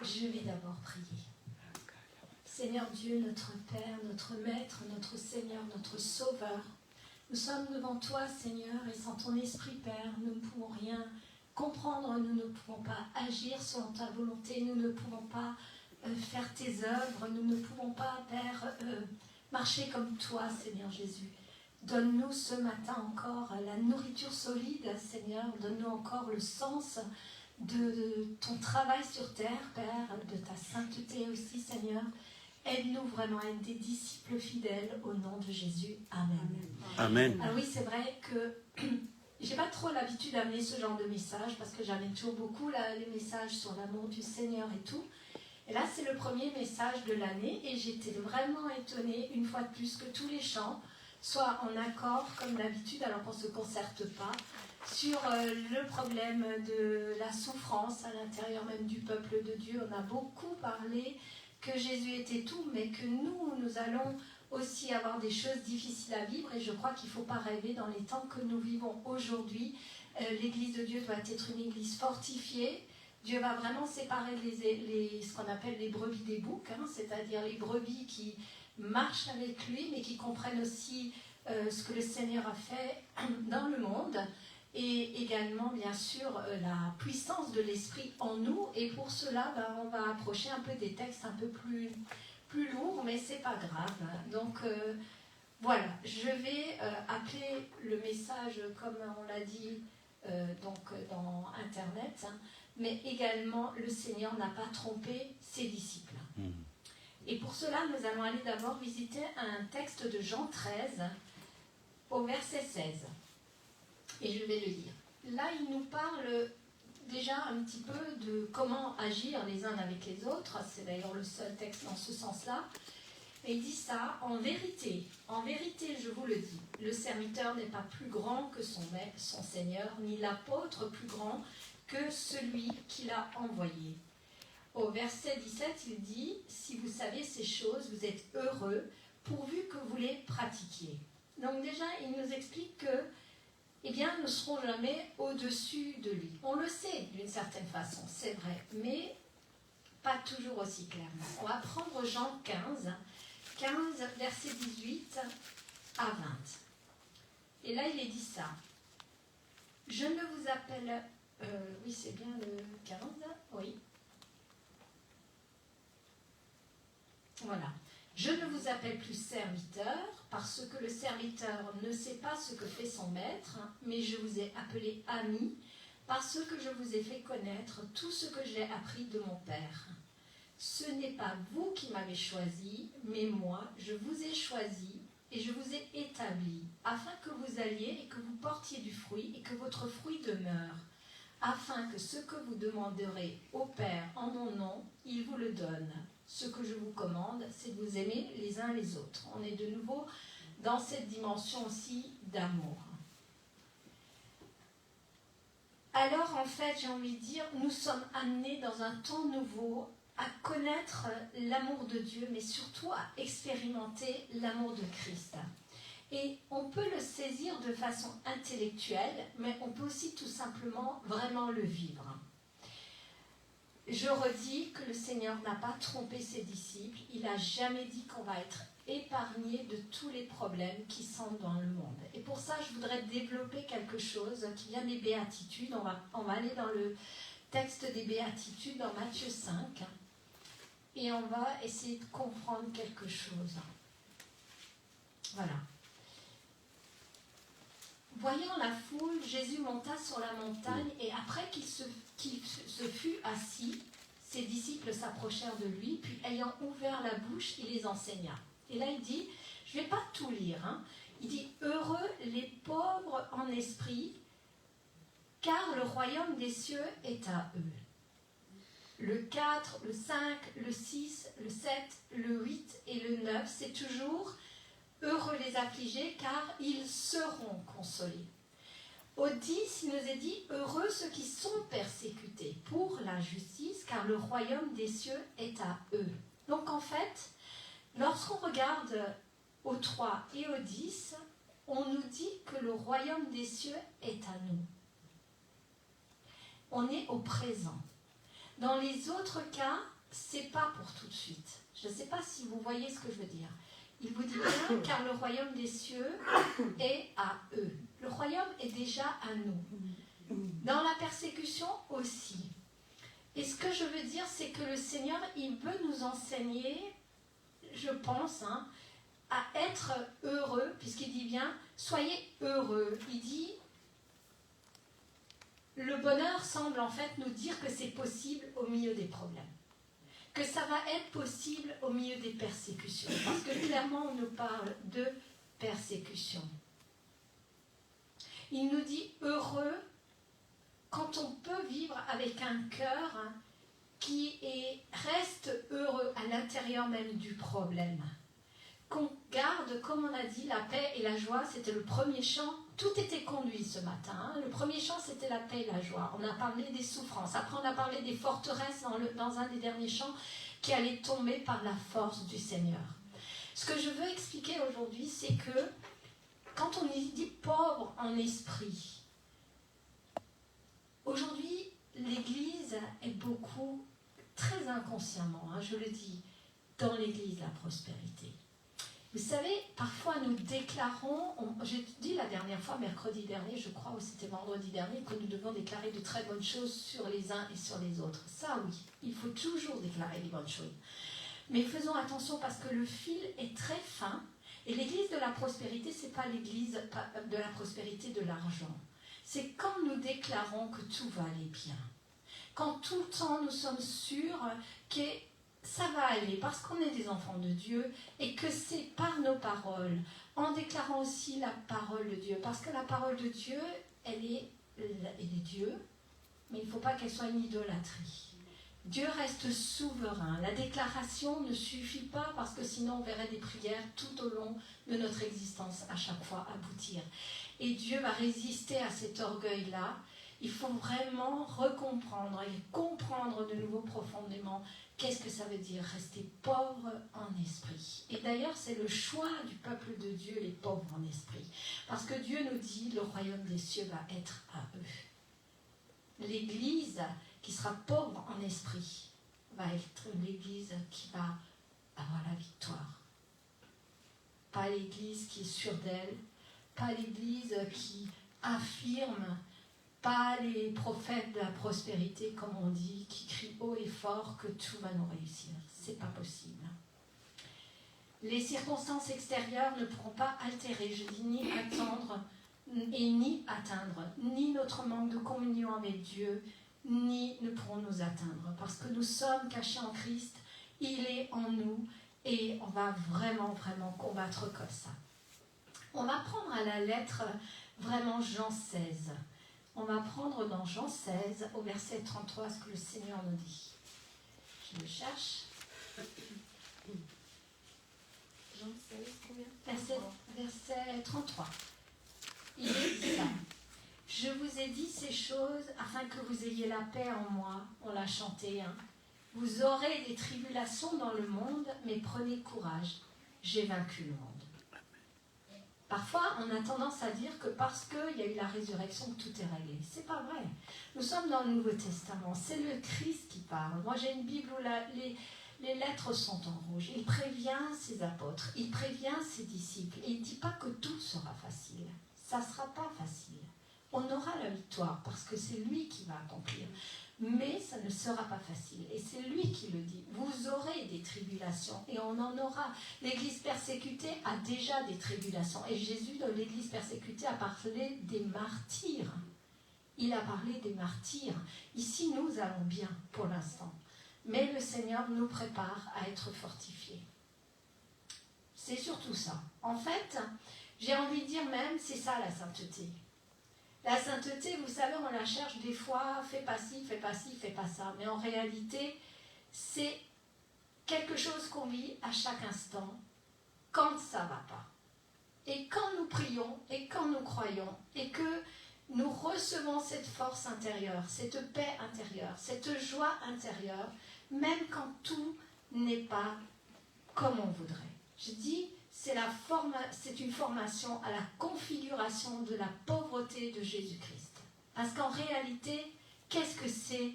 Je vais d'abord prier. Seigneur Dieu, notre Père, notre Maître, notre Seigneur, notre Sauveur, nous sommes devant toi, Seigneur, et sans ton Esprit, Père, nous ne pouvons rien comprendre, nous ne pouvons pas agir selon ta volonté, nous ne pouvons pas faire tes œuvres, nous ne pouvons pas, Père, marcher comme toi, Seigneur Jésus. Donne-nous ce matin encore la nourriture solide, Seigneur, donne-nous encore le sens de ton travail sur terre, Père, de ta sainteté aussi, Seigneur. Aide-nous vraiment à être des disciples fidèles au nom de Jésus. Amen. Amen. Alors oui, c'est vrai que j'ai pas trop l'habitude d'amener ce genre de message parce que j'amène toujours beaucoup les messages sur l'amour du Seigneur et tout. Et là, c'est le premier message de l'année et j'étais vraiment étonnée, une fois de plus, que tous les chants soient en accord comme d'habitude, alors qu'on ne se concerte pas, sur le problème de la souffrance à l'intérieur même du peuple de Dieu. On a beaucoup parlé que Jésus était tout, mais que nous allons aussi avoir des choses difficiles à vivre, et je crois qu'il ne faut pas rêver dans les temps que nous vivons aujourd'hui. L'Église de Dieu doit être une Église fortifiée. Dieu va vraiment séparer ce qu'on appelle les brebis des boucs, c'est-à-dire les brebis qui marchent avec lui, mais qui comprennent aussi ce que le Seigneur a fait dans le monde, et également, bien sûr, la puissance de l'Esprit en nous. Et pour cela, on va approcher un peu des textes un peu plus lourds, mais c'est pas grave. Donc, voilà, je vais appeler le message, comme on l'a dit dans Internet, mais également, le Seigneur n'a pas trompé ses disciples. Et pour cela, nous allons aller d'abord visiter un texte de Jean 13, au verset 16. Et je vais le lire. Là, il nous parle déjà un petit peu de comment agir les uns avec les autres. C'est d'ailleurs le seul texte dans ce sens-là. Et il dit ça, en vérité, je vous le dis, le serviteur n'est pas plus grand que son Seigneur, ni l'apôtre plus grand que celui qui l'a envoyé. Au verset 17, il dit, si vous savez ces choses, vous êtes heureux, pourvu que vous les pratiquiez. Donc déjà, il nous explique que eh bien, nous ne serons jamais au-dessus de lui. On le sait d'une certaine façon, c'est vrai, mais pas toujours aussi clairement. On va prendre Jean 15, verset 18 à 20. Et là, il est dit ça. Je ne vous appelle... oui, c'est bien le 15, oui. Voilà. Je ne vous appelle plus serviteur, parce que le serviteur ne sait pas ce que fait son maître, mais je vous ai appelé ami, parce que je vous ai fait connaître tout ce que j'ai appris de mon Père. Ce n'est pas vous qui m'avez choisi, mais moi, je vous ai choisi et je vous ai établi, afin que vous alliez et que vous portiez du fruit et que votre fruit demeure, afin que ce que vous demanderez au Père en mon nom, il vous le donne. Ce que je vous commande, c'est de vous aimer les uns les autres. On est de nouveau dans cette dimension aussi d'amour. Alors, en fait, j'ai envie de dire, nous sommes amenés dans un temps nouveau à connaître l'amour de Dieu, mais surtout à expérimenter l'amour de Christ. Et on peut le saisir de façon intellectuelle, mais on peut aussi tout simplement vraiment le vivre. Je redis que le Seigneur n'a pas trompé ses disciples. Il n'a jamais dit qu'on va être épargné de tous les problèmes qui sont dans le monde. Et pour ça, je voudrais développer quelque chose qui vient des Béatitudes. On va aller dans le texte des Béatitudes, dans Matthieu 5. Et on va essayer de comprendre quelque chose. Voilà. Voyant la foule, Jésus monta sur la montagne et après qu'il se fut assis, ses disciples s'approchèrent de lui, puis ayant ouvert la bouche, il les enseigna. Et là il dit, je ne vais pas tout lire, il dit, heureux les pauvres en esprit, car le royaume des cieux est à eux. Le 4, le 5, le 6, le 7, le 8 et le 9, c'est toujours heureux les affligés, car ils seront consolés. Au 10, il nous est dit, heureux ceux qui sont persécutés pour la justice, car le royaume des cieux est à eux. Donc en fait, lorsqu'on regarde au 3 et au 10, on nous dit que le royaume des cieux est à nous. On est au présent. Dans les autres cas, c'est pas pour tout de suite. Je ne sais pas si vous voyez ce que je veux dire. Il vous dit bien, car le royaume des cieux est à eux. Le royaume est déjà à nous. Dans la persécution aussi. Et ce que je veux dire, c'est que le Seigneur, il veut nous enseigner, je pense, à être heureux, puisqu'il dit bien, soyez heureux. Il dit, le bonheur semble en fait nous dire que c'est possible au milieu des problèmes. Que ça va être possible au milieu des persécutions. Parce que clairement, on nous parle de persécution. Il nous dit heureux quand on peut vivre avec un cœur qui reste heureux à l'intérieur même du problème. Qu'on garde, comme on a dit, la paix et la joie, c'était le premier chant. Tout était conduit ce matin. Le premier chant, c'était la paix et la joie. On a parlé des souffrances. Après, on a parlé des forteresses dans un des derniers chants qui allaient tomber par la force du Seigneur. Ce que je veux expliquer aujourd'hui, c'est que quand on dit pauvre en esprit, aujourd'hui, l'Église est beaucoup, très inconsciemment, je le dis, dans l'Église, la prospérité. Vous savez, parfois nous déclarons, j'ai dit la dernière fois, mercredi dernier, je crois, ou c'était vendredi dernier, que nous devons déclarer de très bonnes choses sur les uns et sur les autres. Ça, oui, il faut toujours déclarer les bonnes choses. Mais faisons attention parce que le fil est très fin. Et l'église de la prospérité, ce n'est pas l'église de la prospérité de l'argent. C'est quand nous déclarons que tout va aller bien. Quand tout le temps nous sommes sûrs que ça va aller parce qu'on est des enfants de Dieu et que c'est par nos paroles, en déclarant aussi la parole de Dieu. Parce que la parole de Dieu, elle est Dieu, mais il ne faut pas qu'elle soit une idolâtrie. Dieu reste souverain. La déclaration ne suffit pas parce que sinon on verrait des prières tout au long de notre existence à chaque fois aboutir. Et Dieu va résister à cet orgueil-là. Il faut vraiment recomprendre et comprendre de nouveau profondément qu'est-ce que ça veut dire rester pauvre en esprit. Et d'ailleurs, c'est le choix du peuple de Dieu, les pauvres en esprit. Parce que Dieu nous dit, le royaume des cieux va être à eux. L'Église qui sera pauvre en esprit va être l'Église qui va avoir la victoire. Pas l'Église qui est sûre d'elle, pas l'Église qui affirme, pas les prophètes de la prospérité, comme on dit, qui crient haut et fort que tout va nous réussir. C'est pas possible. Les circonstances extérieures ne pourront pas altérer, je dis ni attendre et ni atteindre, ni notre manque de communion avec Dieu, ni ne pourront nous atteindre. Parce que nous sommes cachés en Christ, il est en nous et on va vraiment, vraiment combattre comme ça. On va prendre à la lettre vraiment Jean 16. On va prendre dans Jean 16, au verset 33, ce que le Seigneur nous dit. Je le cherche. Jean 16, combien ? Verset 33. Il est dit ça. Je vous ai dit ces choses afin que vous ayez la paix en moi. On l'a chanté. Vous aurez des tribulations dans le monde, mais prenez courage. J'ai vaincu le monde. Parfois, on a tendance à dire que parce qu'il y a eu la résurrection, tout est réglé. C'est pas vrai. Nous sommes dans le Nouveau Testament. C'est le Christ qui parle. Moi, j'ai une Bible où les lettres sont en rouge. Il prévient ses apôtres. Il prévient ses disciples. Et il ne dit pas que tout sera facile. Ça ne sera pas facile. On aura la victoire parce que c'est lui qui va accomplir. Mais ça ne sera pas facile. Et c'est lui qui le dit. Vous aurez des tribulations et on en aura. L'Église persécutée a déjà des tribulations. Et Jésus, dans l'Église persécutée, a parlé des martyrs. Il a parlé des martyrs. Ici, nous allons bien pour l'instant. Mais le Seigneur nous prépare à être fortifiés. C'est surtout ça. En fait, j'ai envie de dire même, c'est ça la sainteté. La sainteté, vous savez, on la cherche des fois, fais pas ci, fais pas ci, fais pas ça. Mais en réalité, c'est quelque chose qu'on vit à chaque instant, quand ça va pas. Et quand nous prions, et quand nous croyons, et que nous recevons cette force intérieure, cette paix intérieure, cette joie intérieure, même quand tout n'est pas comme on voudrait. Je dis, c'est une formation à la configuration de la pauvreté de Jésus-Christ. Parce qu'en réalité, qu'est-ce que c'est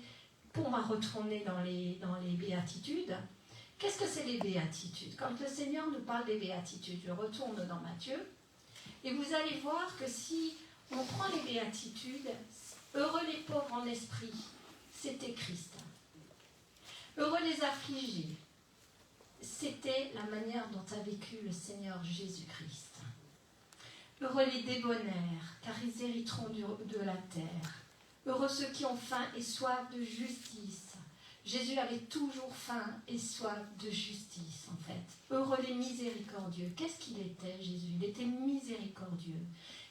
on va retourner dans les béatitudes. Qu'est-ce que c'est les béatitudes? Quand le Seigneur nous parle des béatitudes, je retourne dans Matthieu, et vous allez voir que si on prend les béatitudes, heureux les pauvres en esprit, c'était Christ. Heureux les affligés, c'était la manière dont a vécu le Seigneur Jésus-Christ. Heureux les débonnaires, car ils hériteront de la terre. Heureux ceux qui ont faim et soif de justice. Jésus avait toujours faim et soif de justice, en fait. Heureux les miséricordieux. Qu'est-ce qu'il était, Jésus? Il était miséricordieux.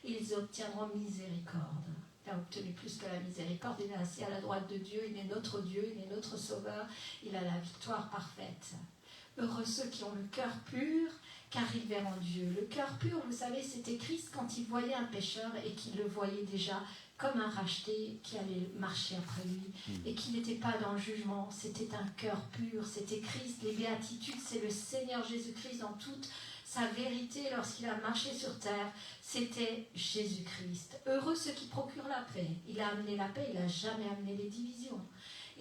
Ils obtiendront miséricorde. Il a obtenu plus que la miséricorde. Il est assis à la droite de Dieu. Il est notre Dieu. Il est notre Sauveur. Il a la victoire parfaite. Heureux ceux qui ont le cœur pur, car ils verront Dieu. Le cœur pur, vous savez, c'était Christ quand il voyait un pécheur et qu'il le voyait déjà comme un racheté qui allait marcher après lui et qui n'était pas dans le jugement. C'était un cœur pur, c'était Christ. Les béatitudes, c'est le Seigneur Jésus-Christ dans toute sa vérité lorsqu'il a marché sur terre. C'était Jésus-Christ. Heureux ceux qui procurent la paix. Il a amené la paix, il n'a jamais amené les divisions.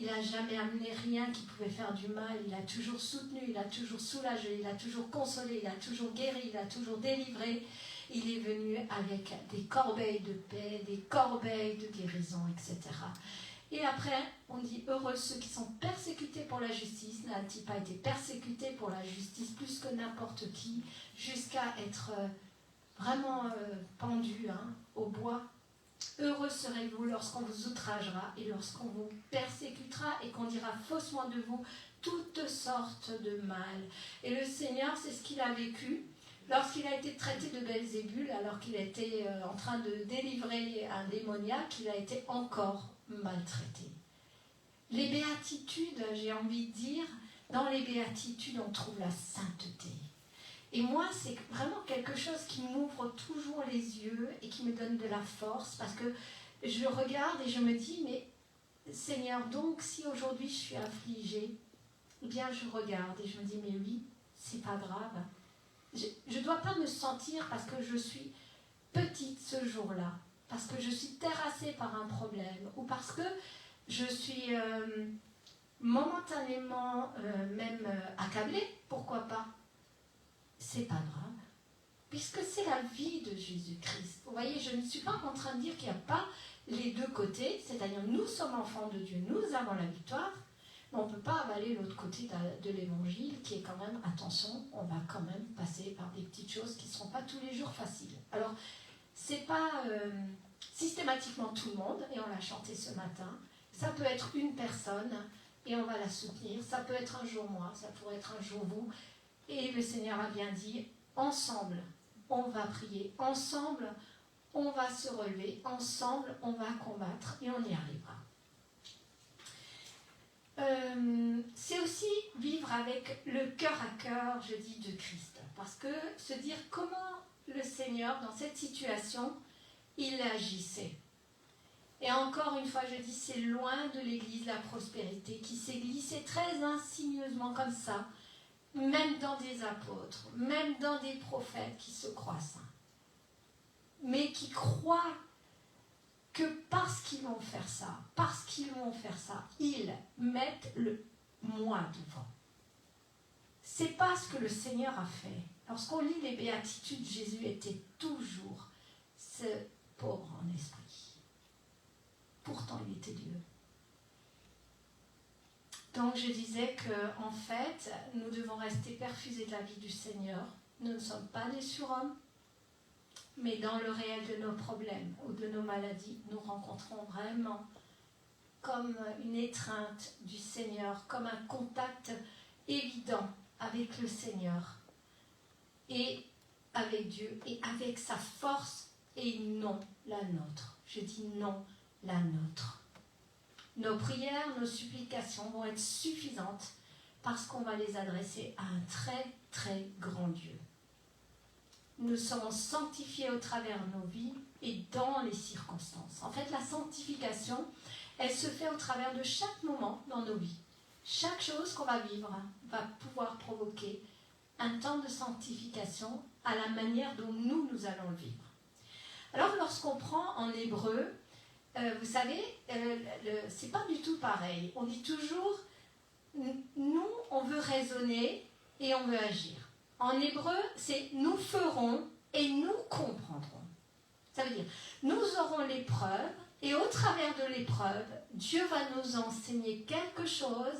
Il n'a jamais amené rien qui pouvait faire du mal. Il a toujours soutenu, il a toujours soulagé, il a toujours consolé, il a toujours guéri, il a toujours délivré. Il est venu avec des corbeilles de paix, des corbeilles de guérison, etc. Et après, on dit heureux ceux qui sont persécutés pour la justice. N'a-t-il pas été persécuté pour la justice plus que n'importe qui, jusqu'à être vraiment pendu au bois? Heureux serez-vous lorsqu'on vous outragera et lorsqu'on vous persécutera et qu'on dira faussement de vous toutes sortes de mal. Et le Seigneur, c'est ce qu'il a vécu lorsqu'il a été traité de Belzébul, alors qu'il était en train de délivrer un démoniaque. Il a été encore maltraité. Les béatitudes, j'ai envie de dire, dans les béatitudes, on trouve la sainteté. Et moi, c'est vraiment quelque chose qui m'ouvre toujours les yeux et qui me donne de la force, parce que je regarde et je me dis, mais Seigneur, donc si aujourd'hui je suis affligée, eh bien je regarde et je me dis, mais oui, c'est pas grave. Je ne dois pas me sentir parce que je suis petite ce jour-là, parce que je suis terrassée par un problème, ou parce que je suis momentanément même accablée, pourquoi pas? C'est pas grave, puisque c'est la vie de Jésus-Christ. Vous voyez, je ne suis pas en train de dire qu'il n'y a pas les deux côtés, c'est-à-dire nous sommes enfants de Dieu, nous avons la victoire, mais on ne peut pas avaler l'autre côté de l'évangile qui est quand même, attention, on va quand même passer par des petites choses qui ne seront pas tous les jours faciles. Alors, ce n'est pas systématiquement tout le monde, et on l'a chanté ce matin, ça peut être une personne et on va la soutenir, ça peut être un jour moi, ça pourrait être un jour vous, et le Seigneur a bien dit, ensemble, on va prier, ensemble, on va se relever, ensemble, on va combattre et on y arrivera. C'est aussi vivre avec le cœur à cœur, je dis, de Christ. Parce que se dire comment le Seigneur, dans cette situation, il agissait. Et encore une fois, je dis, c'est loin de l'Église, la prospérité, qui s'est glissée très insigneusement comme ça, même dans des apôtres, même dans des prophètes qui se croient saints, mais qui croient que parce qu'ils vont faire ça, ils mettent le moi devant. C'est pas ce que le Seigneur a fait. Lorsqu'on lit les béatitudes, Jésus était toujours ce pauvre en esprit. Pourtant, il était Dieu. Donc je disais qu'en fait, nous devons rester perfusés de la vie du Seigneur. Nous ne sommes pas des surhommes, mais dans le réel de nos problèmes ou de nos maladies, nous rencontrons vraiment comme une étreinte du Seigneur, comme un contact évident avec le Seigneur et avec Dieu et avec sa force et non la nôtre. Je dis non la nôtre. Nos prières, nos supplications vont être suffisantes parce qu'on va les adresser à un très très grand Dieu. Nous serons sanctifiés au travers de nos vies et dans les circonstances. En fait, la sanctification, elle se fait au travers de chaque moment dans nos vies. Chaque chose qu'on va vivre va pouvoir provoquer un temps de sanctification à la manière dont nous allons le vivre. Alors, lorsqu'on prend en hébreu, vous savez, c'est pas du tout pareil. On dit toujours, nous, on veut raisonner et on veut agir. En hébreu, c'est nous ferons et nous comprendrons. Ça veut dire, nous aurons l'épreuve et au travers de l'épreuve, Dieu va nous enseigner quelque chose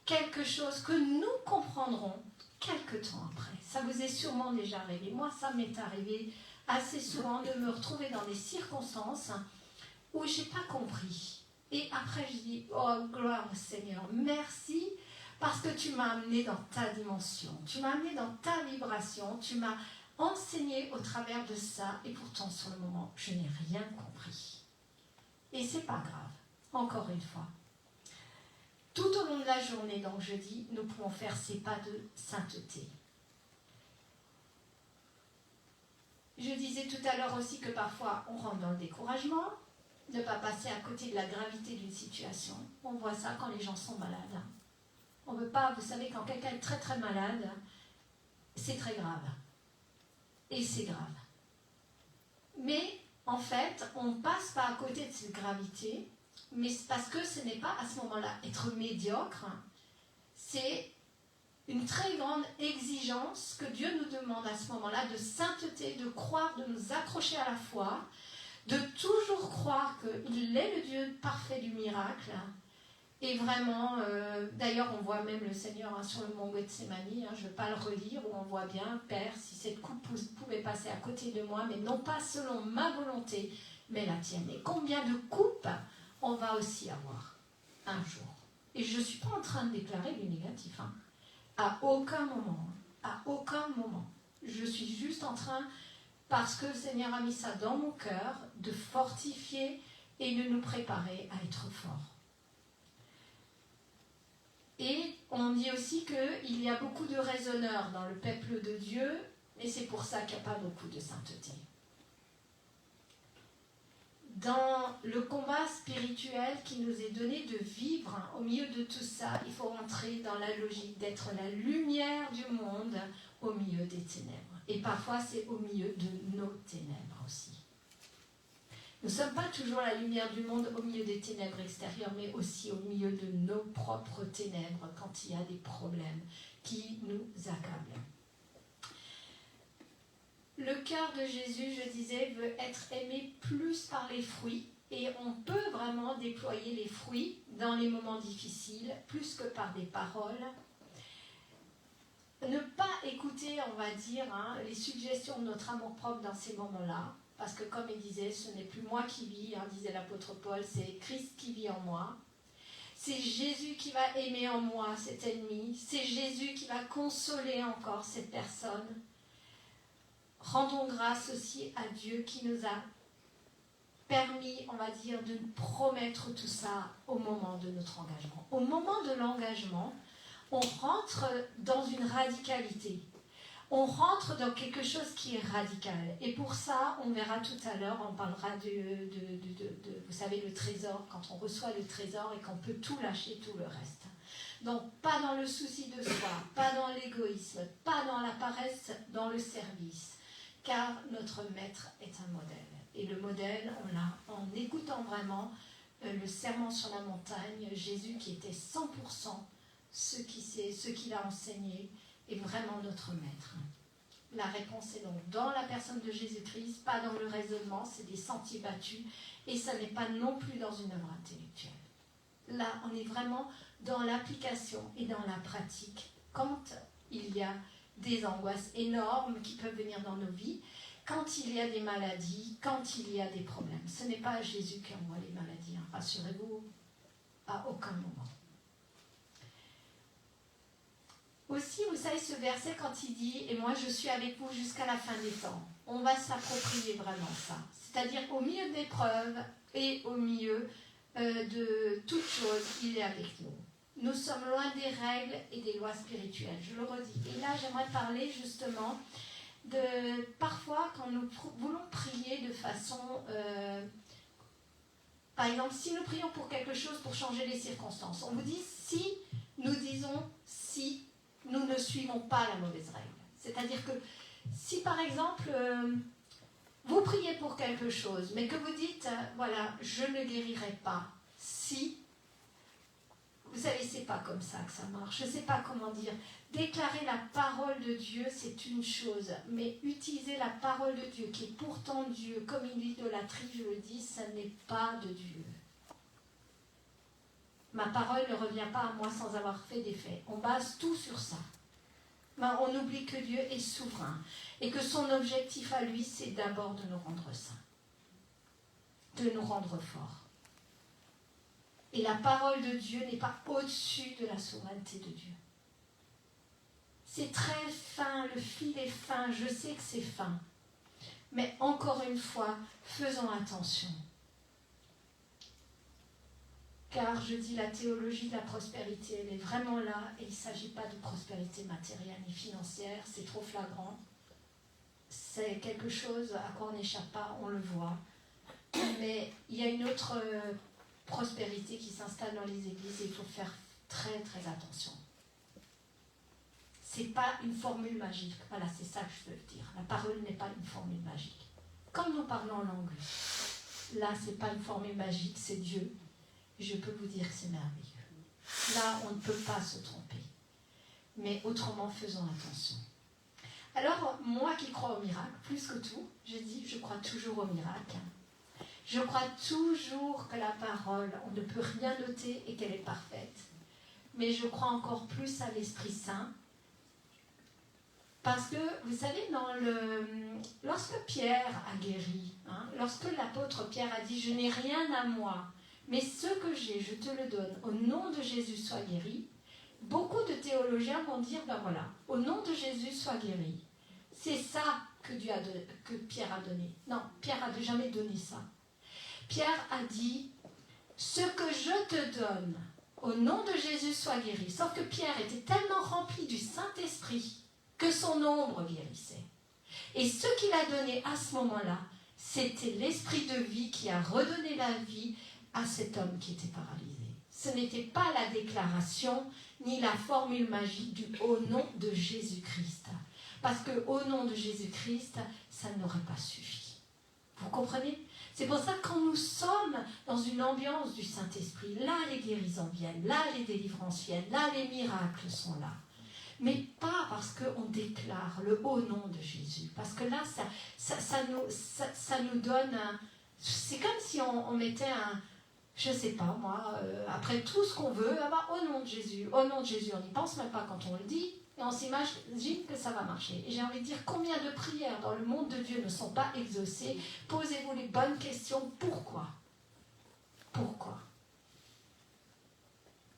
que nous comprendrons quelque temps après. Ça vous est sûrement déjà arrivé. Moi, ça m'est arrivé assez souvent de me retrouver dans des circonstances où je n'ai pas compris. Et après, je dis, oh, gloire au Seigneur, merci, parce que tu m'as amené dans ta dimension, tu m'as amené dans ta vibration, tu m'as enseigné au travers de ça, et pourtant, sur le moment, je n'ai rien compris. Et c'est pas grave, encore une fois. Tout au long de la journée, donc je dis, nous pouvons faire ces pas de sainteté. Je disais tout à l'heure aussi que parfois, on rentre dans le découragement, ne pas passer à côté de la gravité d'une situation. On voit ça quand les gens sont malades. On ne veut pas, vous savez, quand quelqu'un est très très malade, c'est très grave. Et c'est grave. Mais en fait, on ne passe pas à côté de cette gravité, mais c'est parce que ce n'est pas à ce moment-là être médiocre, c'est une très grande exigence que Dieu nous demande à ce moment-là de sainteté, de croire, de nous accrocher à la foi, de toujours croire qu'il est le Dieu parfait du miracle. Et vraiment, d'ailleurs on voit même le Seigneur sur le mont Gethsémani, je ne vais pas le relire, où on voit bien, Père, si cette coupe pouvait passer à côté de moi, mais non pas selon ma volonté, mais la tienne. Et combien de coupes on va aussi avoir un jour. Et je ne suis pas en train de déclarer du négatif, à aucun moment, à aucun moment. Je suis juste en train, parce que le Seigneur a mis ça dans mon cœur, de fortifier et de nous préparer à être forts. Et on dit aussi qu'il y a beaucoup de raisonneurs dans le peuple de Dieu, et c'est pour ça qu'il n'y a pas beaucoup de sainteté. Dans le combat spirituel qui nous est donné de vivre, au milieu de tout ça, il faut entrer dans la logique d'être la lumière du monde au milieu des ténèbres. Et parfois, c'est au milieu de nos ténèbres aussi. Nous ne sommes pas toujours la lumière du monde au milieu des ténèbres extérieures, mais aussi au milieu de nos propres ténèbres quand il y a des problèmes qui nous accablent. Le cœur de Jésus, je disais, veut être aimé plus par les fruits, et on peut vraiment déployer les fruits dans les moments difficiles, plus que par des paroles. Ne pas écouter, on va dire, les suggestions de notre amour-propre dans ces moments-là, parce que comme il disait, ce n'est plus moi qui vis, disait l'apôtre Paul, c'est Christ qui vit en moi. C'est Jésus qui va aimer en moi cet ennemi, c'est Jésus qui va consoler encore cette personne. Rendons grâce aussi à Dieu qui nous a permis, on va dire, de promettre tout ça au moment de notre engagement. Au moment de l'engagement, on rentre dans une radicalité. On rentre dans quelque chose qui est radical. Et pour ça, on verra tout à l'heure, on parlera vous savez, le trésor, quand on reçoit le trésor et qu'on peut tout lâcher, tout le reste. Donc, pas dans le souci de soi, pas dans l'égoïsme, pas dans la paresse, dans le service. Car notre maître est un modèle. Et le modèle, on l'a en écoutant vraiment le sermon sur la montagne, Jésus qui était 100% ce qu'il a enseigné, est vraiment notre maître. La réponse est donc dans la personne de Jésus-Christ, pas dans le raisonnement, c'est des sentiers battus, et ça n'est pas non plus dans une œuvre intellectuelle. Là, on est vraiment dans l'application et dans la pratique, quand il y a des angoisses énormes qui peuvent venir dans nos vies, quand il y a des maladies, quand il y a des problèmes. Ce n'est pas Jésus qui envoie les maladies, rassurez-vous, à aucun moment. Aussi, vous savez, ce verset, quand il dit « Et moi, je suis avec vous jusqu'à la fin des temps », on va s'approprier vraiment ça. C'est-à-dire, au milieu de l'épreuve et au milieu de toute chose, il est avec nous. Nous sommes loin des règles et des lois spirituelles, je le redis. Et là, j'aimerais parler justement de parfois quand nous voulons prier de façon... par exemple, si nous prions pour quelque chose pour changer les circonstances, on vous dit si nous disons si nous ne suivons pas la mauvaise règle. C'est-à-dire que si par exemple vous priez pour quelque chose, mais que vous dites, voilà, je ne guérirai pas si... Vous savez, c'est pas comme ça que ça marche. Je ne sais pas comment dire. Déclarer la parole de Dieu, c'est une chose. Mais utiliser la parole de Dieu, qui est pourtant Dieu, comme une idolâtrie, je le dis, ça n'est pas de Dieu. Ma parole ne revient pas à moi sans avoir fait des faits. On base tout sur ça. Mais on oublie que Dieu est souverain. Et que son objectif à lui, c'est d'abord de nous rendre saints. De nous rendre forts. Et la parole de Dieu n'est pas au-dessus de la souveraineté de Dieu. C'est très fin, le fil est fin, je sais que c'est fin. Mais encore une fois, faisons attention. Car je dis la théologie de la prospérité, elle est vraiment là, et il ne s'agit pas de prospérité matérielle ni financière, c'est trop flagrant. C'est quelque chose à quoi on n'échappe pas, on le voit. Mais il y a une autre prospérité qui s'installe dans les églises et il faut faire très très attention. C'est pas une formule magique. Voilà, c'est ça que je veux dire. La parole n'est pas une formule magique. Comme nous parlons en langue, là, c'est pas une formule magique, c'est Dieu. Je peux vous dire que c'est merveilleux. Là, on ne peut pas se tromper. Mais autrement, faisons attention. Alors, moi qui crois au miracle, plus que tout, je dis, je crois toujours au miracle. Je crois toujours que la parole, on ne peut rien noter et qu'elle est parfaite. Mais je crois encore plus à l'Esprit Saint. Parce que, vous savez, lorsque Pierre a guéri, lorsque l'apôtre Pierre a dit « Je n'ai rien à moi, mais ce que j'ai, je te le donne, au nom de Jésus, sois guéri », beaucoup de théologiens vont dire « Ben voilà, au nom de Jésus, sois guéri ». C'est ça que Pierre a donné. Non, Pierre n'a jamais donné ça. Pierre a dit « Ce que je te donne, au nom de Jésus, sois guéri ». Sauf que Pierre était tellement rempli du Saint-Esprit que son ombre guérissait. Et ce qu'il a donné à ce moment-là, c'était l'esprit de vie qui a redonné la vie à cet homme qui était paralysé. Ce n'était pas la déclaration ni la formule magique du « au nom de Jésus-Christ ». Parce que au nom de Jésus-Christ, ça n'aurait pas suffi. Vous comprenez ? C'est pour ça que quand nous sommes dans une ambiance du Saint-Esprit, là les guérisons viennent, là les délivrances viennent, là les miracles sont là. Mais pas parce qu'on déclare le haut nom de Jésus. Parce que là, ça nous donne un... C'est comme si on mettait un... Je ne sais pas, moi, après tout ce qu'on veut, au nom de Jésus. Au nom de Jésus, on n'y pense même pas quand on le dit. Et on s'imagine que ça va marcher. Et j'ai envie de dire, combien de prières dans le monde de Dieu ne sont pas exaucées? Posez-vous les bonnes questions. Pourquoi? Pourquoi?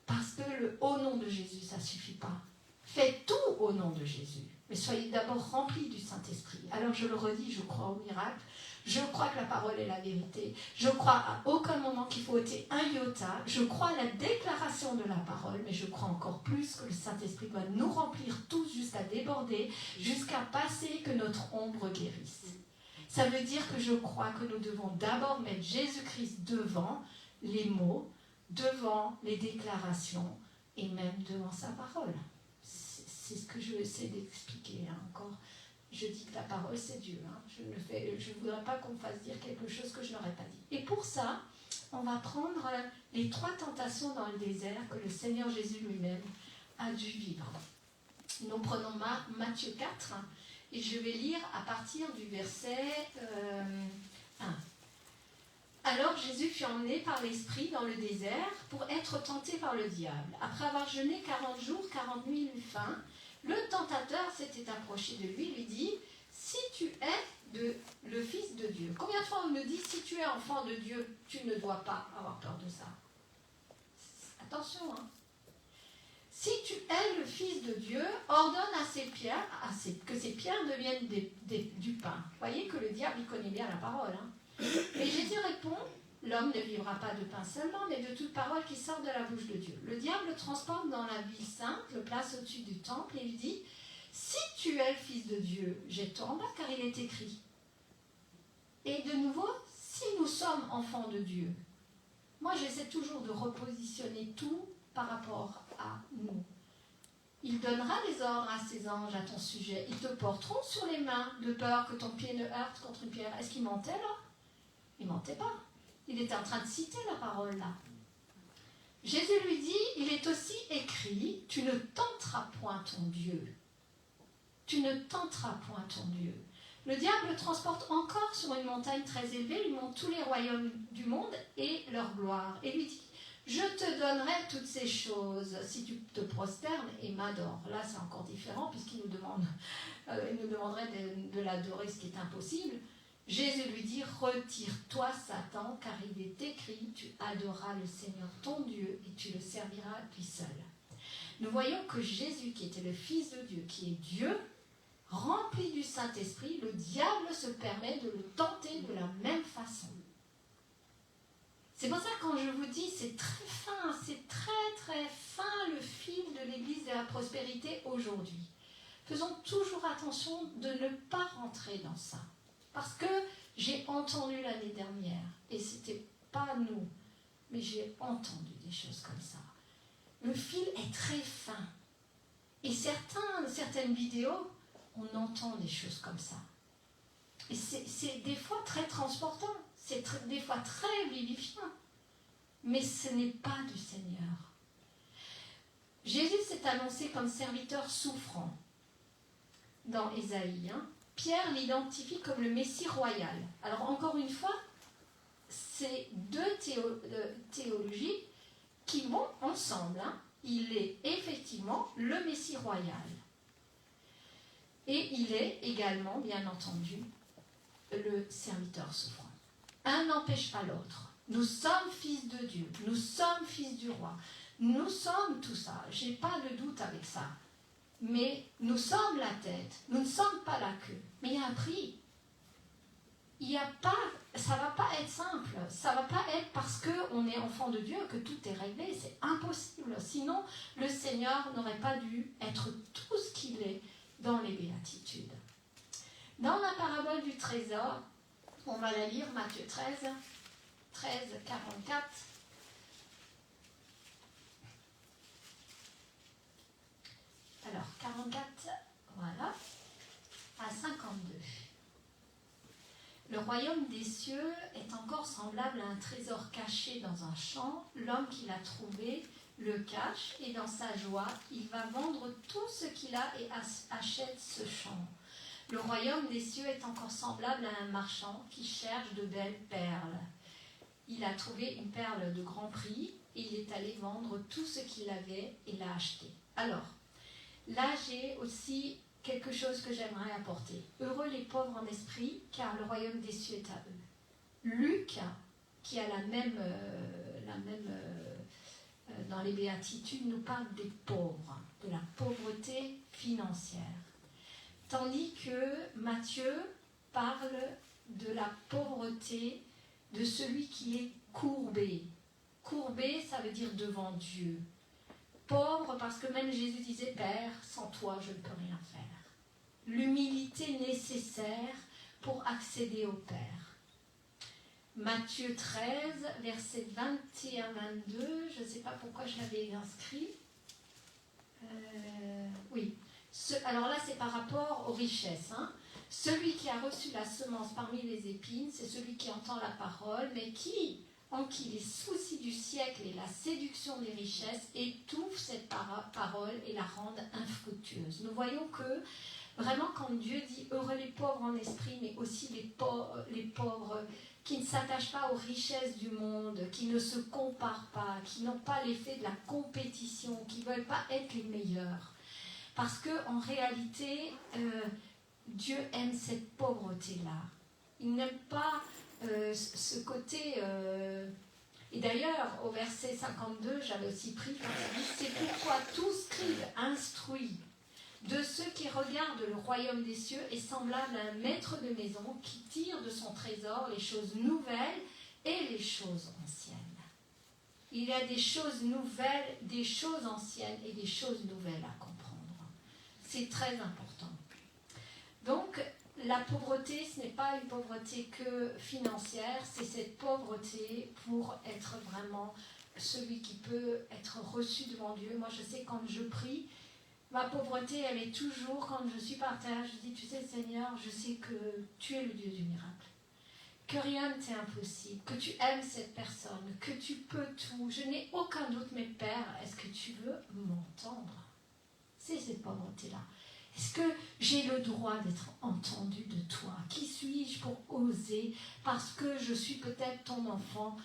Parce que le haut nom de Jésus, ça ne suffit pas. Faites tout au nom de Jésus. Mais soyez d'abord remplis du Saint-Esprit. Alors je le redis, je crois au miracle. Je crois que la parole est la vérité. Je crois à aucun moment qu'il faut ôter un iota. Je crois à la déclaration de la parole, mais je crois encore plus que le Saint-Esprit doit nous remplir tous jusqu'à déborder, jusqu'à passer que notre ombre guérisse. Ça veut dire que je crois que nous devons d'abord mettre Jésus-Christ devant les mots, devant les déclations et même devant sa parole. C'est ce que je vais essayer d'expliquer encore. Je dis que la parole, c'est Dieu. Je ne voudrais pas qu'on me fasse dire quelque chose que je n'aurais pas dit. Et pour ça, on va prendre les 3 tentations dans le désert que le Seigneur Jésus lui-même a dû vivre. Nous prenons Matthieu 4 et je vais lire à partir du verset 1. Alors Jésus fut emmené par l'Esprit dans le désert pour être tenté par le diable. Après avoir jeûné 40 jours, 40 nuits, une faim, le tentateur s'était approché de lui et lui dit « Si tu es le Fils de Dieu ». Combien de fois on nous dit « Si tu es enfant de Dieu, tu ne dois pas avoir peur de ça ». Attention, Si tu es le Fils de Dieu, ordonne à ces pierres, que ces pierres deviennent du pain. Vous voyez que le diable, il connaît bien la parole. Et Jésus répond, l'homme ne vivra pas de pain seulement, mais de toute parole qui sort de la bouche de Dieu. Le diable le transporte dans la ville sainte, le place au-dessus du temple et lui dit, si tu es le Fils de Dieu, jette-toi en bas, car il est écrit. Et de nouveau, si nous sommes enfants de Dieu, moi j'essaie toujours de repositionner tout par rapport à nous. Il donneras les ordres à ces anges à ton sujet. Ils te porteront sur les mains, de peur que ton pied ne heurte contre une pierre. » Est-ce qu'il mentait là? Il ne mentait pas. Il était en train de citer la parole là. Jésus lui dit, il est aussi écrit, tu ne tenteras point ton Dieu. Tu ne tenteras point ton Dieu. Le diable le transporte encore sur une montagne très élevée, il montre tous les royaumes du monde et leur gloire. Et lui dit, je te donnerai toutes ces choses si tu te prosternes et m'adores. Là, c'est encore différent puisqu'il nous demanderait de l'adorer, ce qui est impossible. Jésus lui dit, retire-toi Satan, car il est écrit, tu adoreras le Seigneur ton Dieu et tu le serviras lui seul. Nous voyons que Jésus, qui était le Fils de Dieu, qui est Dieu, rempli du Saint-Esprit, le diable se permet de le tenter de la même façon. C'est pour ça que quand je vous dis, c'est très fin, c'est très très fin le fil de l'Église de la prospérité aujourd'hui. Faisons toujours attention de ne pas rentrer dans ça. Parce que j'ai entendu l'année dernière, et c'était pas nous, mais j'ai entendu des choses comme ça. Le fil est très fin. Et certaines vidéos, on entend des choses comme ça. Et c'est des fois très transportant, c'est des fois très vivifiant. Mais ce n'est pas du Seigneur. Jésus s'est annoncé comme serviteur souffrant dans Ésaïe. Pierre l'identifie comme le Messie royal. Alors encore une fois, c'est deux théologies qui vont ensemble. Il est effectivement le Messie royal. Et il est également, bien entendu, le serviteur souffrant. Un n'empêche pas l'autre. Nous sommes fils de Dieu, nous sommes fils du roi. Nous sommes tout ça, je n'ai pas de doute avec ça. Mais nous sommes la tête, nous ne sommes pas la queue. Mais il y a un prix. Ça ne va pas être simple. Ça ne va pas être parce qu'on est enfant de Dieu que tout est réglé. C'est impossible. Sinon, le Seigneur n'aurait pas dû être tout ce qu'il est dans les béatitudes. Dans la parabole du trésor, on va la lire, Matthieu 13, 44. Alors, 44, voilà, à 52. Le royaume des cieux est encore semblable à un trésor caché dans un champ. L'homme qui l'a trouvé le cache et dans sa joie, il va vendre tout ce qu'il a et achète ce champ. Le royaume des cieux est encore semblable à un marchand qui cherche de belles perles. Il a trouvé une perle de grand prix et il est allé vendre tout ce qu'il avait et l'a acheté. Alors, là j'ai aussi quelque chose que j'aimerais apporter. Heureux les pauvres en esprit, car le royaume des cieux est à eux. Luc, qui a la même dans les béatitudes, nous parle des pauvres, de la pauvreté financière. Tandis que Matthieu parle de la pauvreté de celui qui est courbé. Courbé, ça veut dire devant Dieu. Pauvre, parce que même Jésus disait, Père, sans toi, je ne peux rien faire. L'humilité nécessaire pour accéder au Père. Matthieu 13, versets 21-22, je ne sais pas pourquoi je l'avais inscrit. Oui. Alors là, c'est par rapport aux richesses. Celui qui a reçu la semence parmi les épines, c'est celui qui entend la parole, mais en qui les soucis du siècle et la séduction des richesses étouffent cette parole et la rendent infructueuse. Nous voyons que vraiment quand Dieu dit « heureux les pauvres en esprit », mais aussi les pauvres qui ne s'attachent pas aux richesses du monde, qui ne se comparent pas, qui n'ont pas l'effet de la compétition, qui ne veulent pas être les meilleurs. Parce qu'en réalité, Dieu aime cette pauvreté-là. Il n'aime pas ce côté... Et d'ailleurs, au verset 52, j'avais aussi pris, quand il dit « c'est pourquoi tout scribe instruit de ceux qui regardent le royaume des cieux est semblable à un maître de maison qui tire de son trésor les choses nouvelles et les choses anciennes. » Il y a des choses nouvelles, des choses anciennes et des choses nouvelles à comprendre. C'est très important. Donc, la pauvreté, ce n'est pas une pauvreté que financière, c'est cette pauvreté pour être vraiment celui qui peut être reçu devant Dieu. Moi, je sais, quand je prie, Ma pauvreté, elle est toujours, quand je suis par terre, je dis, tu sais Seigneur, je sais que tu es le Dieu du miracle, que rien ne t'est impossible, que tu aimes cette personne, que tu peux tout. Je n'ai aucun doute, mais Père, est-ce que tu veux m'entendre? C'est cette pauvreté-là. Est-ce que j'ai le droit d'être entendu de toi? Qui suis-je pour oser? Parce que je suis peut-être ton enfant.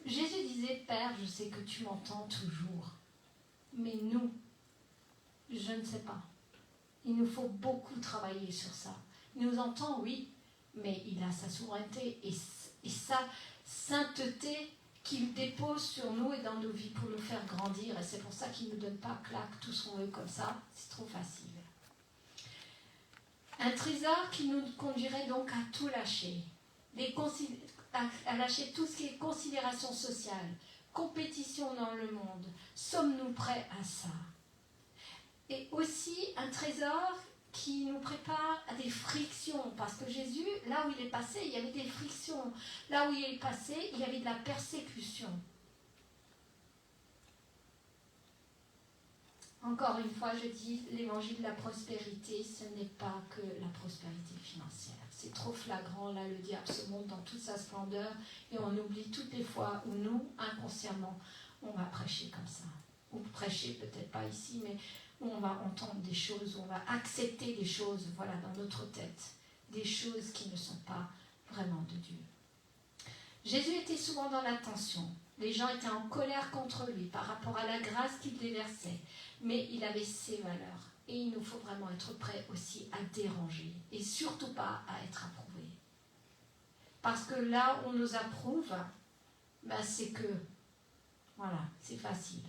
Jésus disait, Père, je sais que tu m'entends toujours. Mais nous, je ne sais pas. Il nous faut beaucoup travailler sur ça. Il nous entend, oui, mais il a sa souveraineté et sa sainteté qu'il dépose sur nous et dans nos vies pour nous faire grandir. Et c'est pour ça qu'il ne nous donne pas claque tout ce qu'on veut comme ça. C'est trop facile. Un trésor qui nous conduirait donc à tout lâcher. À lâcher tout ce qui est considération sociale, compétition dans le monde. Sommes-nous prêts à ça? Et aussi un trésor qui nous prépare à des frictions. Parce que Jésus, là où il est passé, il y avait des frictions. Là où il est passé, il y avait de la persécution. Encore une fois, je dis, l'évangile de la prospérité, ce n'est pas que la prospérité financière. C'est trop flagrant, là, le diable se montre dans toute sa splendeur et on oublie toutes les fois où nous, inconsciemment, on va prêcher comme ça. Ou prêcher, peut-être pas ici, mais où on va entendre des choses, où on va accepter des choses, voilà, dans notre tête. Des choses qui ne sont pas vraiment de Dieu. Jésus était souvent dans la tension. Les gens étaient en colère contre lui par rapport à la grâce qu'il déversait. Mais il avait ses valeurs. Et il nous faut vraiment être prêts aussi à déranger. Et surtout pas à être approuvé. Parce que là où on nous approuve, ben c'est que, voilà, c'est facile.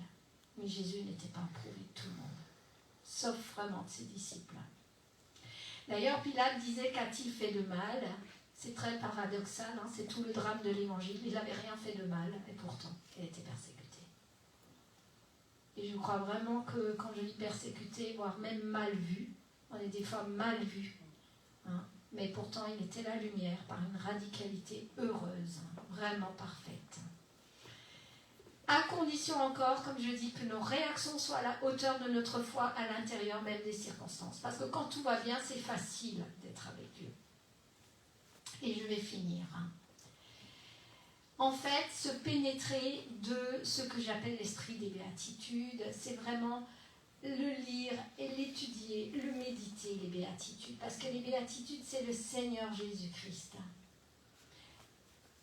Mais Jésus n'était pas approuvé de tout le monde. Sauf vraiment de ses disciples. D'ailleurs, Pilate disait, qu'a-t-il fait de mal? C'est très paradoxal, hein, c'est tout le drame de l'évangile. Il n'avait rien fait de mal, et pourtant, il était persécuté. Et je crois vraiment que quand je dis persécuté, voire même mal vu, on est des fois mal vus. Hein, mais pourtant, il était la lumière par une radicalité heureuse, vraiment parfaite. À condition encore, comme je dis, que nos réactions soient à la hauteur de notre foi à l'intérieur même des circonstances. Parce que quand tout va bien, c'est facile d'être avec Dieu. Et je vais finir. En fait, se pénétrer de ce que j'appelle l'esprit des béatitudes, c'est vraiment le lire et l'étudier, le méditer, les béatitudes. Parce que les béatitudes, c'est le Seigneur Jésus-Christ.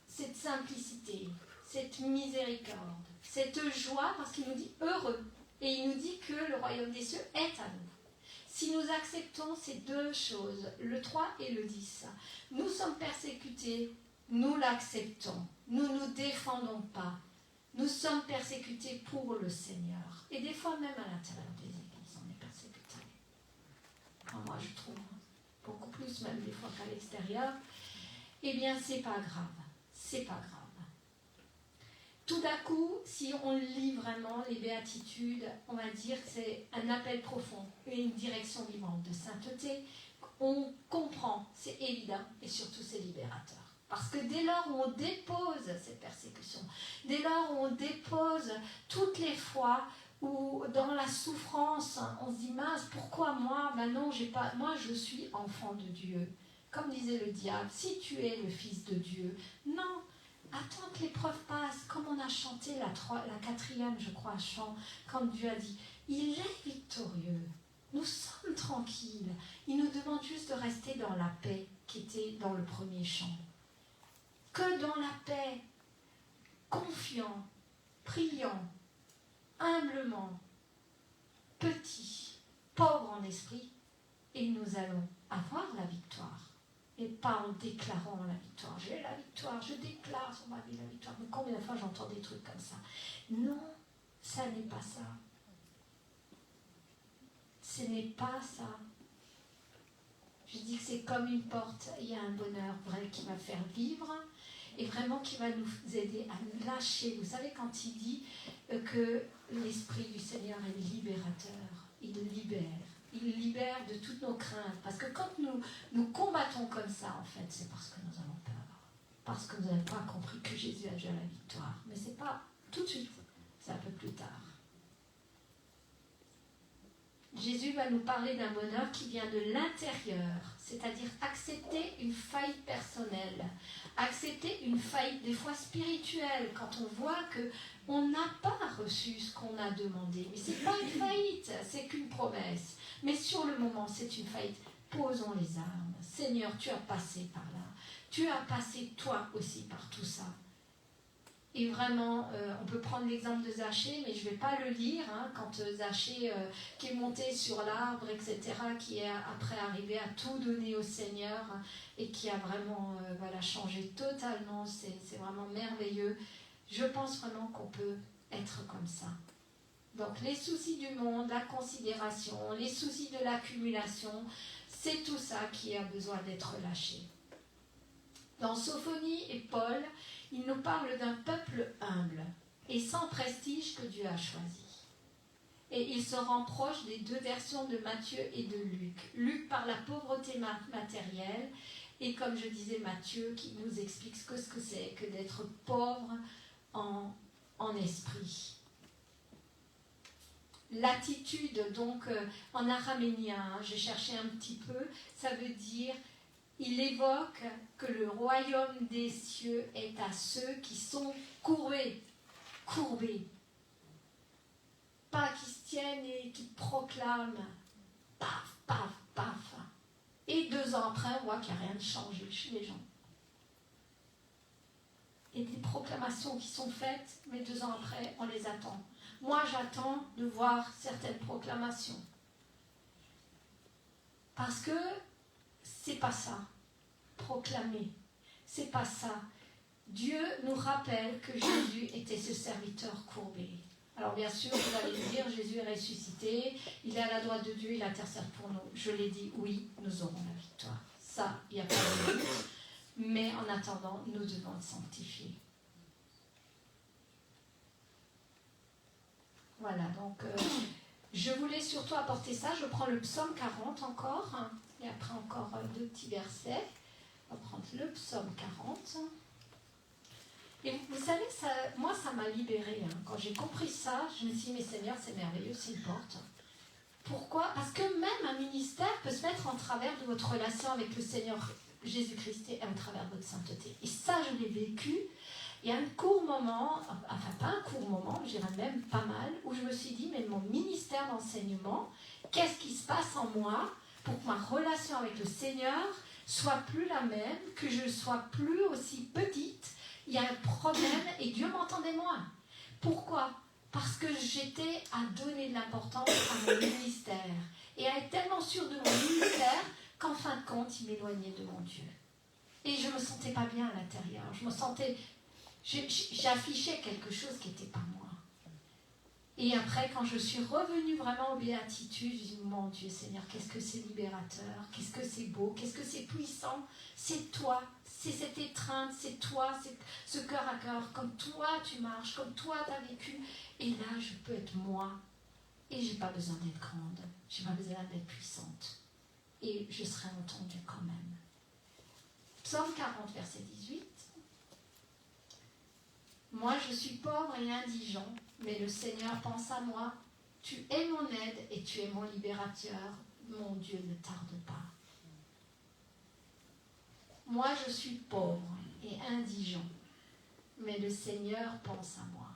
Cette simplicité, cette miséricorde, cette joie, parce qu'il nous dit heureux. Et il nous dit que le royaume des cieux est à nous. Si nous acceptons ces deux choses, le 3 et le 10, nous sommes persécutés, nous l'acceptons, nous ne nous défendons pas. Nous sommes persécutés pour le Seigneur. Et des fois même à l'intérieur des églises, on est persécutés. Enfin, moi je trouve, beaucoup plus même des fois qu'à l'extérieur. Eh bien c'est pas grave, c'est pas grave. Tout d'un coup, si on lit vraiment les béatitudes, on va dire que c'est un appel profond, une direction vivante de sainteté. On comprend, c'est évident, et surtout c'est libérateur. Parce que dès lors où on dépose cette persécution, dès lors où on dépose toutes les fois où dans la souffrance, on se dit mince, pourquoi moi? Ben non, moi je suis enfant de Dieu. Comme disait le diable, si tu es le fils de Dieu, non. Attends que l'épreuve passe, comme on a chanté la 4e, je crois, chant, quand Dieu a dit, il est victorieux, nous sommes tranquilles, il nous demande juste de rester dans la paix qui était dans le premier chant. Que dans la paix, confiant, priant, humblement, petit, pauvre en esprit, et nous allons avoir la victoire. Et pas en déclarant la victoire. J'ai la victoire, je déclare sur ma vie la victoire. Mais combien de fois j'entends des trucs comme ça? Non, ça n'est pas ça. Ce n'est pas ça. Je dis que c'est comme une porte. Il y a un bonheur vrai qui va faire vivre et vraiment qui va nous aider à lâcher. Vous savez, quand il dit que l'Esprit du Seigneur est libérateur, il libère. Il libère de toutes nos craintes. Parce que quand nous combattons comme ça, en fait, c'est parce que nous avons peur. Parce que nous n'avons pas compris que Jésus a déjà la victoire. Mais ce n'est pas tout de suite, c'est un peu plus tard. Jésus va nous parler d'un bonheur qui vient de l'intérieur, c'est-à-dire accepter une faillite personnelle, accepter une faillite des fois spirituelle, quand on voit qu'on n'a pas reçu ce qu'on a demandé. Mais ce n'est pas une faillite, c'est qu'une promesse. Mais sur le moment, c'est une faillite. Posons les armes. Seigneur, tu as passé par là. Tu as passé toi aussi par tout ça. Et vraiment, on peut prendre l'exemple de Zachée, mais je ne vais pas le lire, hein, quand Zachée, qui est monté sur l'arbre, etc., qui est après arrivé à tout donner au Seigneur, hein, et qui a vraiment changé totalement, c'est vraiment merveilleux. Je pense vraiment qu'on peut être comme ça. Donc les soucis du monde, la considération, les soucis de l'accumulation, c'est tout ça qui a besoin d'être lâché. Dans Sophonie et Paul, ils nous parlent d'un peuple humble et sans prestige que Dieu a choisi. Et il se rapproche des deux versions de Matthieu et de Luc. Luc par la pauvreté matérielle et comme je disais Matthieu qui nous explique ce que c'est que d'être pauvre en esprit. L'attitude, donc en araménien, hein, j'ai cherché un petit peu, ça veut dire, il évoque que le royaume des cieux est à ceux qui sont courbés. Pas qui se tiennent et qui proclament, paf, paf, paf. Et 2 ans après, on voit qu'il n'y a rien de changé chez les gens. Et des proclamations qui sont faites, mais 2 ans après, on les attend. Moi, j'attends de voir certaines proclamations. Parce que c'est pas ça. Proclamer, c'est pas ça. Dieu nous rappelle que Jésus était ce serviteur courbé. Alors bien sûr, vous allez me dire, Jésus est ressuscité, il est à la droite de Dieu, il intercède pour nous. Je l'ai dit, oui, nous aurons la victoire. Ça, il n'y a pas de doute. Mais en attendant, nous devons être sanctifiés. Voilà, donc je voulais surtout apporter ça. Je prends le psaume 40 encore, hein, et après encore 2 petits versets. On va prendre le psaume 40. Et vous savez, moi ça m'a libérée. Hein. Quand j'ai compris ça, je me suis dit, mais Seigneur, c'est merveilleux, c'est une porte. Pourquoi ? Parce que même un ministère peut se mettre en travers de votre relation avec le Seigneur Jésus-Christ et en travers de votre sainteté. Et ça, je l'ai vécu. Il y a un court moment, enfin pas un court moment, je dirais même pas mal, où je me suis dit, mais mon ministère d'enseignement, qu'est-ce qui se passe en moi pour que ma relation avec le Seigneur soit plus la même, que je sois plus aussi petite. Il y a un problème et Dieu m'entendait moins. Pourquoi ? Parce que j'étais à donner de l'importance à mon ministère et à être tellement sûre de mon ministère qu'en fin de compte, il m'éloignait de mon Dieu. Et je ne me sentais pas bien à l'intérieur. J'affichais quelque chose qui n'était pas moi. Et après, quand je suis revenue vraiment aux béatitudes, je dis, mon Dieu Seigneur, qu'est-ce que c'est libérateur, qu'est-ce que c'est beau, qu'est-ce que c'est puissant, c'est toi, c'est cette étreinte, c'est toi, c'est ce cœur à cœur, comme toi tu marches, comme toi tu as vécu. Et là, je peux être moi. Et je n'ai pas besoin d'être grande, je n'ai pas besoin d'être puissante. Et je serai entendue quand même. Psaume 40, verset 18. Moi, je suis pauvre et indigent, mais le Seigneur pense à moi. Tu es mon aide et tu es mon libérateur. Mon Dieu ne tarde pas. Moi, je suis pauvre et indigent, mais le Seigneur pense à moi.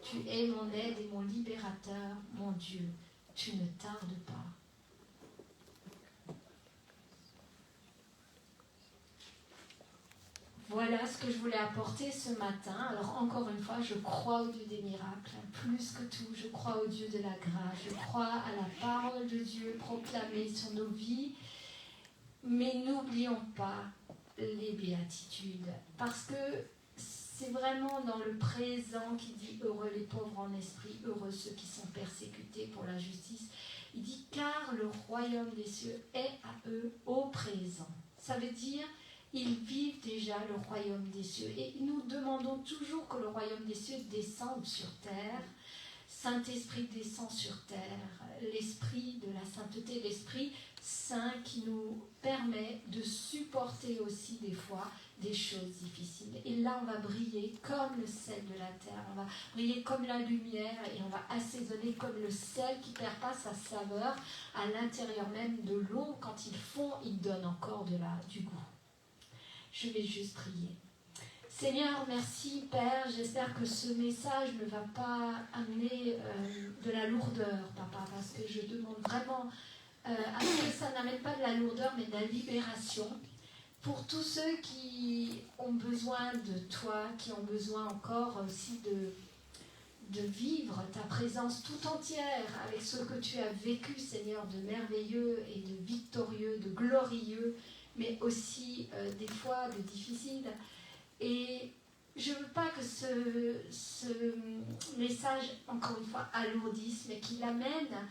Tu es mon aide et mon libérateur. Mon Dieu, tu ne tardes pas. Voilà ce que je voulais apporter ce matin. Alors encore une fois, je crois au Dieu des miracles, plus que tout, je crois au Dieu de la grâce, je crois à la parole de Dieu proclamée sur nos vies, mais n'oublions pas les béatitudes, parce que c'est vraiment dans le présent qu'il dit « Heureux les pauvres en esprit, heureux ceux qui sont persécutés pour la justice ». Il dit « Car le royaume des cieux est à eux au présent ». Ça veut dire ils vivent déjà le royaume des cieux. Et nous demandons toujours que le royaume des cieux descende sur terre. Saint-Esprit descend sur terre. L'esprit de la sainteté, l'esprit saint qui nous permet de supporter aussi des fois des choses difficiles. Et là, on va briller comme le sel de la terre, on va briller comme la lumière et on va assaisonner comme le sel qui ne perd pas sa saveur à l'intérieur même de l'eau. Quand il fond, il donne encore du goût. Je vais juste prier. Seigneur, merci Père, j'espère que ce message ne va pas amener de la lourdeur, Papa, parce que je demande vraiment à ce que ça n'amène pas de la lourdeur, mais de la libération. Pour tous ceux qui ont besoin de toi, qui ont besoin encore aussi de vivre ta présence tout entière avec ce que tu as vécu, Seigneur, de merveilleux et de victorieux, de glorieux, mais aussi des fois de difficiles. Et je ne veux pas que ce message, encore une fois, alourdisse, mais qu'il amène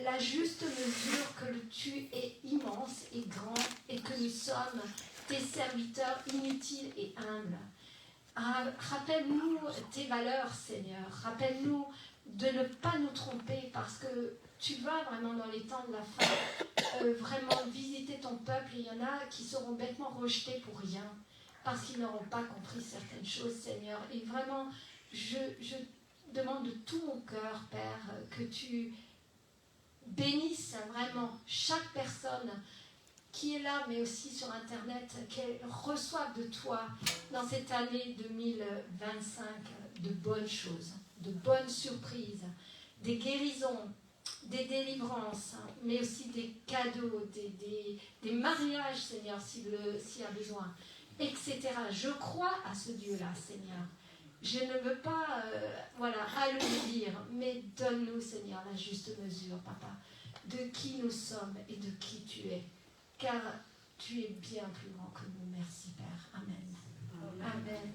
la juste mesure que tu es immense et grand et que nous sommes tes serviteurs inutiles et humbles. Rappelle-nous tes valeurs, Seigneur. Rappelle-nous de ne pas nous tromper parce que tu vas vraiment dans les temps de la fin vraiment visiter ton peuple et il y en a qui seront bêtement rejetés pour rien parce qu'ils n'auront pas compris certaines choses, Seigneur. Et vraiment, je demande de tout mon cœur, Père, que tu bénisses vraiment chaque personne qui est là, mais aussi sur Internet, qu'elle reçoive de toi dans cette année 2025 de bonnes choses, de bonnes surprises, des guérisons, des délivrances, mais aussi des cadeaux, des mariages, Seigneur, s'il y a besoin, etc. Je crois à ce Dieu-là, Seigneur. Je ne veux pas alourdir, mais donne-nous, Seigneur, la juste mesure, Papa, de qui nous sommes et de qui tu es. Car tu es bien plus grand que nous. Merci, Père. Amen. Amen.